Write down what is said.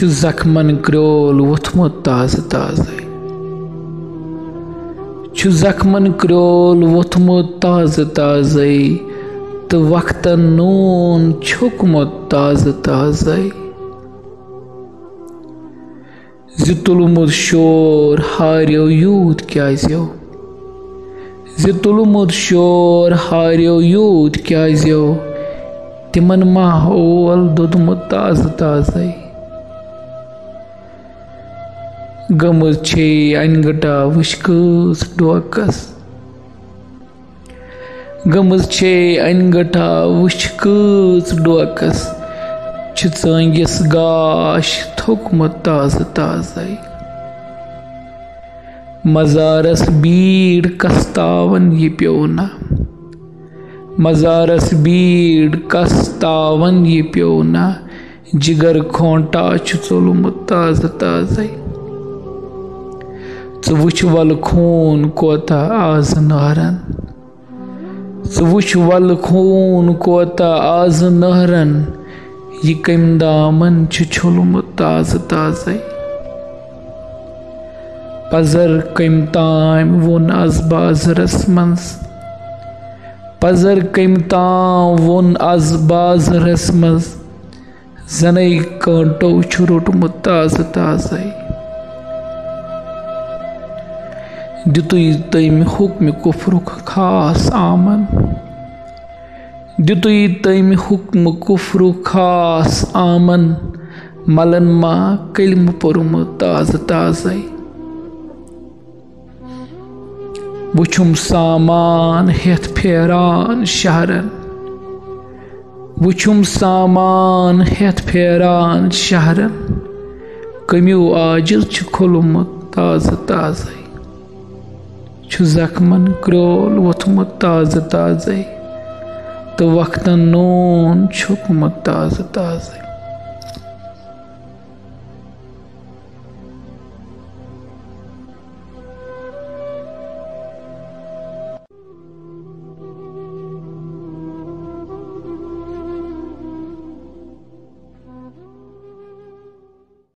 छु जख्मन क्रोल वोथमुत ताज़ ताज़े छु जख्मन क्रोल वोथमुत ताज़ ताज़े तो वक्तन नून छुकमुत ताज़ ताज़े जितुलमुत शोर हार्यो यूत क्याज़्यो जितुलमुत शोर हार्यो यूत क्याज़्यो तिमन माहौल दोदमुत ताज़ ताज़े गमज छे अनगटा वुश्कस डोकस गमज छे अनगटा वुश्कस डोकस चंगिस गाश थोकमुत ताज़ ताज़े मजारस बीड़ कस्तावन ये प्योना मजारस बीड़ कस्तावन ये प्योना जिगर खोंटा चुचोलमुत ताज़ ताज़े वुच वल खून कोता आज नहरन वुच वल खून कोता आज नहरन ये कम दामन छुलमुत ताज़ ताज़े पजर कम ताम वोन आज बाजरस मंस पजर कम ताम वोन आज बाजरस मंस जनै कांटो छु रोटमुत ताज़ ताज़े दितुई तम हुक्म कुफ्रुक खास आमन दितुई तम हुक्म कुफ्रुक खास आमन मलन मा कलम पोरमुत ताज़ ताज़े वुछुम सामान हेथ फेरान शहरन वुछुम सामान हेथ फेरान शहरन कमियो आजिल छु खोलमुत ताज़ ताज़े छु जख्मन क्रोल वोथमुत ताज़ ताज़े तो वक्तन नून छुकमुत ताज़ ताज़े।